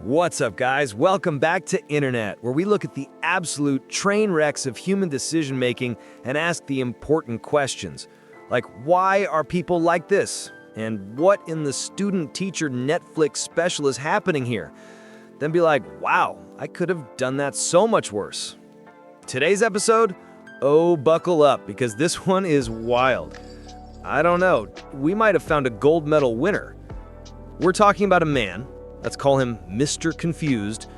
What's up, guys? Welcome back to Internet, where we look at the absolute train wrecks of human decision-making and ask the important questions. Like, why are people like this? And what in the student-teacher Netflix special is happening here? Then be like, wow, I could have done that so much worse. Today's episode? Oh, buckle up, because this one is wild. I don't know, we might have found a gold medal winner. We're talking about a man, let's call him Mr. Confused,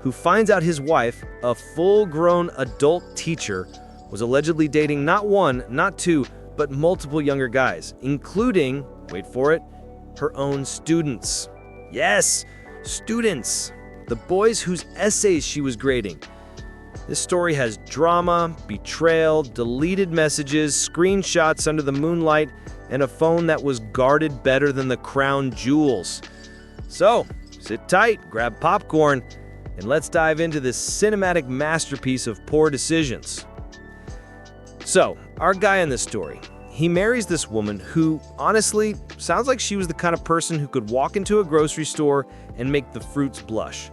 who finds out his wife, a full-grown adult teacher, was allegedly dating not one, not two, but multiple younger guys, including, wait for it, her own students. Yes, students, the boys whose essays she was grading. This story has drama, betrayal, deleted messages, screenshots under the moonlight, and a phone that was guarded better than the crown jewels. So, sit tight, grab popcorn, and let's dive into this cinematic masterpiece of poor decisions. So, our guy in this story, he marries this woman who, honestly, sounds like she was the kind of person who could walk into a grocery store and make the fruits blush.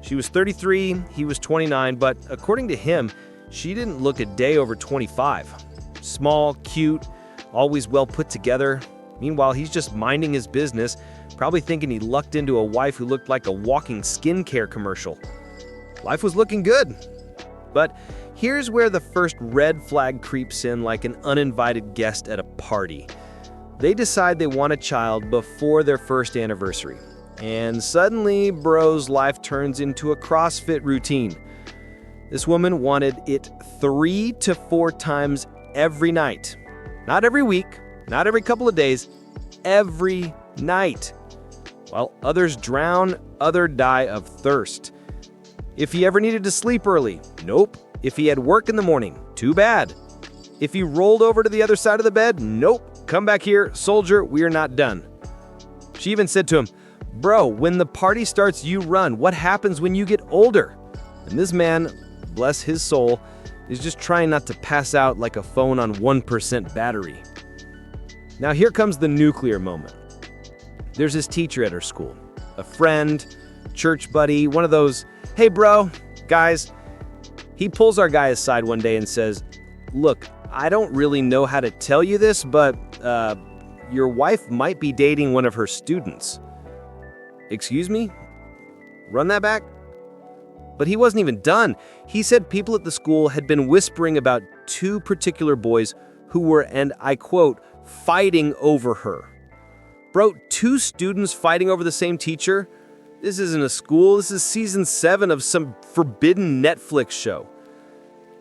She was 33, he was 29, but according to him, she didn't look a day over 25. Small, cute, always well put together. Meanwhile, he's just minding his business, probably thinking he lucked into a wife who looked like a walking skincare commercial. Life was looking good. But here's where the first red flag creeps in like an uninvited guest at a party. They decide they want a child before their first anniversary. And suddenly, bro's life turns into a CrossFit routine. This woman wanted it 3 to 4 times every night. Not every week, not every couple of days, every night. While others drown, others die of thirst. If he ever needed to sleep early, nope. If he had work in the morning, too bad. If he rolled over to the other side of the bed, nope. Come back here, soldier, we are not done. She even said to him, bro, when the party starts, you run. What happens when you get older? And this man, bless his soul, is just trying not to pass out like a phone on 1% battery. Now here comes the nuclear moment. There's his teacher at her school, a friend, church buddy, one of those, hey bro, guys. He pulls our guy aside one day and says, look, I don't really know how to tell you this, but your wife might be dating one of her students. Excuse me? Run that back? But he wasn't even done. He said people at the school had been whispering about 2 particular boys who were, and I quote, fighting over her. Bro, 2 students fighting over the same teacher? This isn't a school, this is season 7 of some forbidden Netflix show.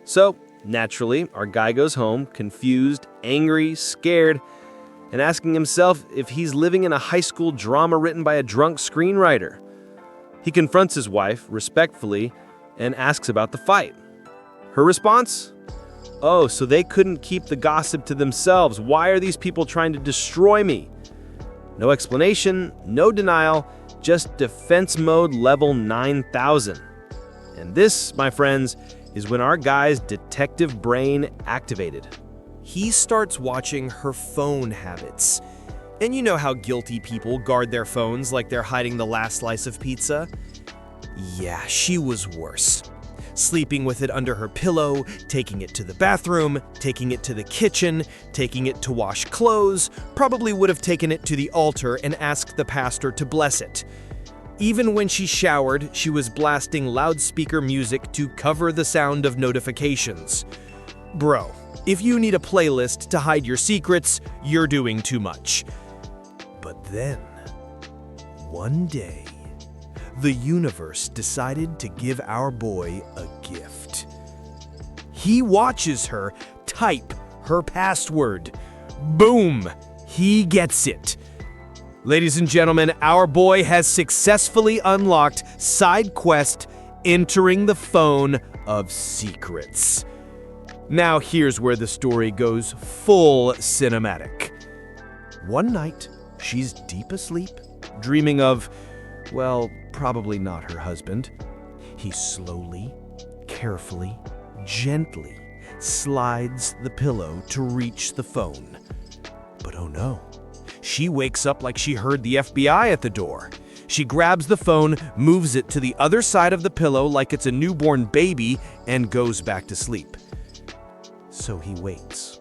So, naturally, our guy goes home, confused, angry, scared, and asking himself if he's living in a high school drama written by a drunk screenwriter. He confronts his wife, respectfully, and asks about the fight. Her response? Oh, so they couldn't keep the gossip to themselves. Why are these people trying to destroy me? No explanation, no denial, just defense mode level 9000. And this, my friends, is when our guy's detective brain activated. He starts watching her phone habits. And you know how guilty people guard their phones like they're hiding the last slice of pizza? Yeah, she was worse. Sleeping with it under her pillow, taking it to the bathroom, taking it to the kitchen, taking it to wash clothes, probably would have taken it to the altar and asked the pastor to bless it. Even when she showered, she was blasting loudspeaker music to cover the sound of notifications. Bro, if you need a playlist to hide your secrets, you're doing too much. But then, one day, the universe decided to give our boy a gift. He watches her type her password. Boom! He gets it. Ladies and gentlemen, our boy has successfully unlocked side quest Entering the Phone of Secrets. Now here's where the story goes full cinematic. One night, she's deep asleep, dreaming of, well, probably not her husband. He slowly, carefully, gently slides the pillow to reach the phone. But oh no, she wakes up like she heard the FBI at the door. She grabs the phone, moves it to the other side of the pillow like it's a newborn baby, and goes back to sleep. So he waits.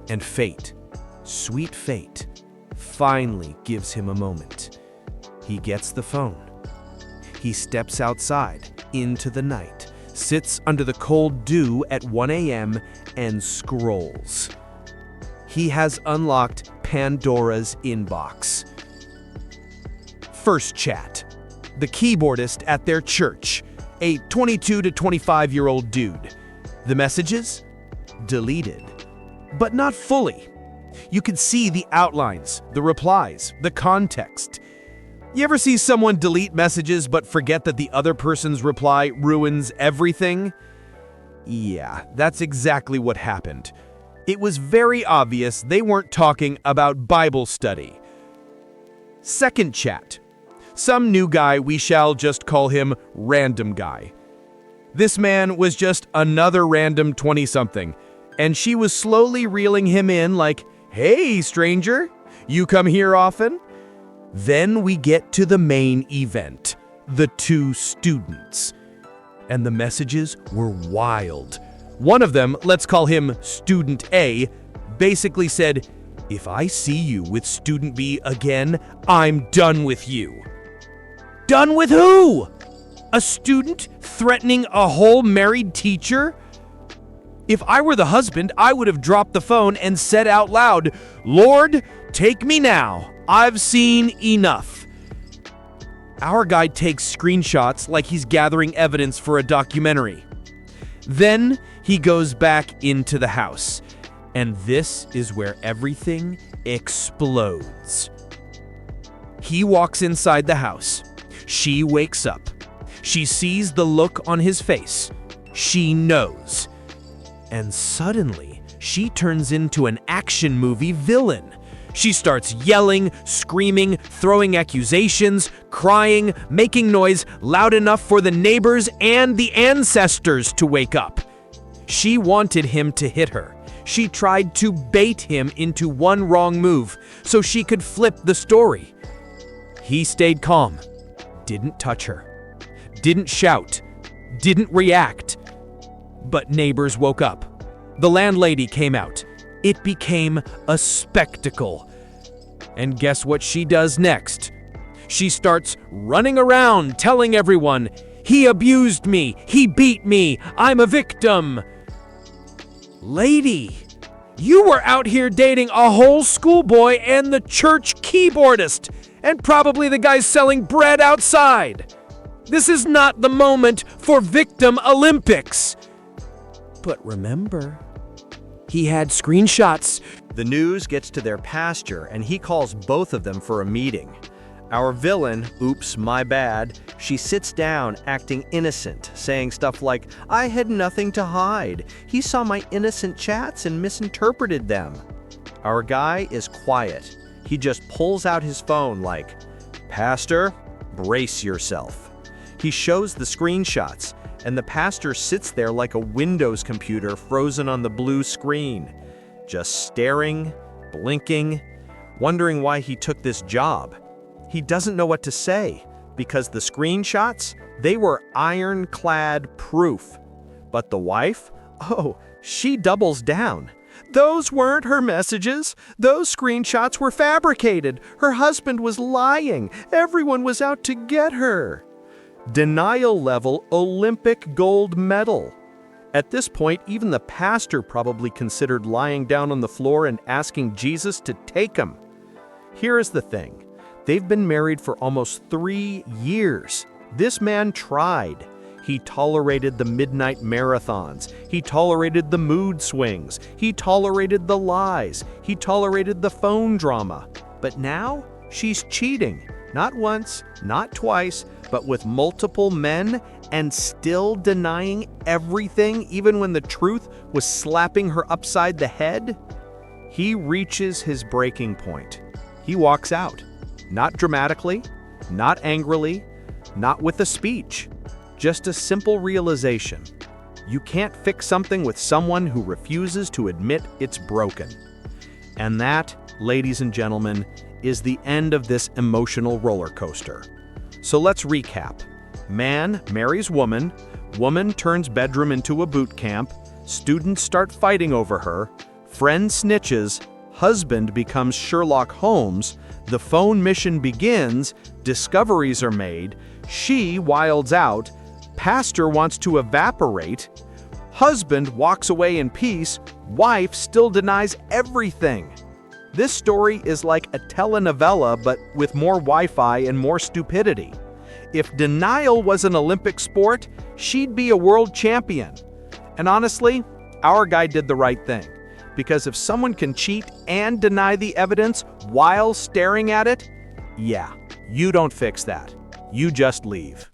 And fate, sweet fate, finally gives him a moment. He gets the phone. He steps outside into the night, sits under the cold dew at 1 a.m. and scrolls. He has unlocked Pandora's inbox. First chat. The keyboardist at their church, a 22 to 25-year-old dude. The messages? Deleted. But not fully. You can see the outlines, the replies, the context. You ever see someone delete messages but forget that the other person's reply ruins everything? Yeah, that's exactly what happened. It was very obvious they weren't talking about Bible study. Second chat. Some new guy, we shall just call him Random Guy. This man was just another random 20-something, and she was slowly reeling him in like, "Hey, stranger, you come here often?" Then we get to the main event, the two students. And the messages were wild. One of them, let's call him Student A, basically said, "If I see you with Student B again, I'm done with you." Done with who? A student threatening a whole married teacher? If I were the husband, I would have dropped the phone and said out loud, "Lord, take me now. I've seen enough." Our guy takes screenshots like he's gathering evidence for a documentary. Then he goes back into the house, and this is where everything explodes. He walks inside the house. She wakes up. She sees the look on his face. She knows. And suddenly, she turns into an action movie villain. She starts yelling, screaming, throwing accusations, crying, making noise loud enough for the neighbors and the ancestors to wake up. She wanted him to hit her. She tried to bait him into one wrong move so she could flip the story. He stayed calm, didn't touch her, didn't shout, didn't react. But neighbors woke up. The landlady came out. It became a spectacle. And guess what she does next? She starts running around telling everyone, "He abused me, he beat me, I'm a victim." Lady, you were out here dating a whole schoolboy and the church keyboardist, and probably the guy selling bread outside. This is not the moment for Victim Olympics. But remember, he had screenshots. The news gets to their pastor, and he calls both of them for a meeting. Our villain, oops, my bad, she sits down acting innocent, saying stuff like, "I had nothing to hide. He saw my innocent chats and misinterpreted them." Our guy is quiet. He just pulls out his phone like, "Pastor, brace yourself." He shows the screenshots, and the pastor sits there like a Windows computer frozen on the blue screen, just staring, blinking, wondering why he took this job. He doesn't know what to say, because the screenshots, they were ironclad proof. But the wife? Oh, she doubles down. Those weren't her messages. Those screenshots were fabricated. Her husband was lying. Everyone was out to get her. Denial level Olympic gold medal. At this point, even the pastor probably considered lying down on the floor and asking Jesus to take him. Here is the thing. They've been married for almost 3 years. This man tried. He tolerated the midnight marathons. He tolerated the mood swings. He tolerated the lies. He tolerated the phone drama. But now, she's cheating. Not once, not twice, but with multiple men, and still denying everything even when the truth was slapping her upside the head? He reaches his breaking point. He walks out. Not dramatically, not angrily, not with a speech. Just a simple realization. You can't fix something with someone who refuses to admit it's broken. And that, ladies and gentlemen, is the end of this emotional roller coaster. So let's recap. Man marries woman, woman turns bedroom into a boot camp, students start fighting over her, friend snitches, husband becomes Sherlock Holmes, the phone mission begins, discoveries are made, she wilds out, pastor wants to evaporate, husband walks away in peace, wife still denies everything. This story is like a telenovela, but with more Wi-Fi and more stupidity. If denial was an Olympic sport, she'd be a world champion. And honestly, our guy did the right thing. Because if someone can cheat and deny the evidence while staring at it, yeah, you don't fix that. You just leave.